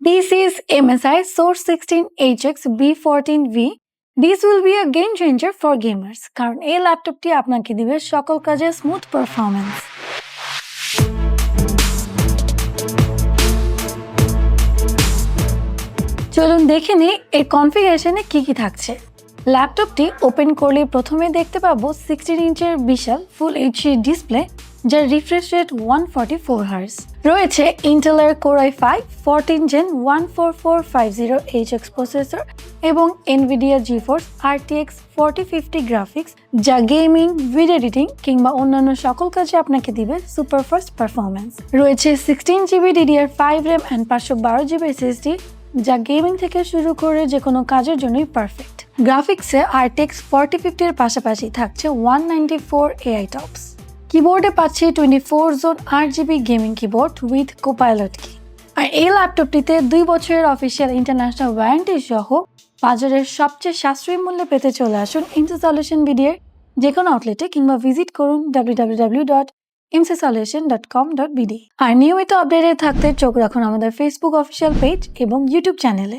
This is MSI Source 16HX B14V. This will be a game changer for gamers কারণ এই ল্যাপটপটি আপনাকে দিবে সকল কাজে স্মুথ পারফরম্যান্স। চলুন দেখে নিই এর কনফিগারেশনে কি থাকছে। ল্যাপটপটি ওপেন করলে প্রথমে দেখতে পাবো 16 ইঞ্চের বিশাল ফুল এইচডি ডিসপ্লে যার রিফ্রেশ রেট 144 হার্জ। রয়েছে ইন্টেলের Core i5 14 Gen 14450HX processor এবং NVIDIA GeForce RTX 4050 গ্রাফিক্স যা গেমিং, ভিডিও এডিটিং কিংবা অন্যান্য সকল কাজে আপনাকে দিবে সুপার ফাস্ট পারফরম্যান্স। রয়েছে 16GB DDR5 RAM and 512GB SSD যা গেমিং থেকে শুরু করে যে কোনো কাজের জন্যই পারফেক্ট। গ্রাফিক্সে RTX 4050 এর পাশাপাশি থাকছে 194 AI টপস। কিবোর্ডে পাচ্ছি 24 zone RGB gaming keyboard with copilot কি। আর এই ল্যাপটপটিতে 2 বছরের অফিসিয়াল ইন্টারন্যাশনাল ওয়ারেন্টি সহ বাজারের সবচেয়ে সাশ্রয়ী মূল্যে পেতে চলে আসুন ইমসি সলিউশন বিডির যে কোনো আউটলেটে কিংবা ভিজিট করুন www.imsisolution.com.bd। আর নিয়মিত আপডেটে থাকতে চোখ রাখুন আমাদের ফেসবুক অফিসিয়াল পেজ এবং ইউটিউব চ্যানেলে।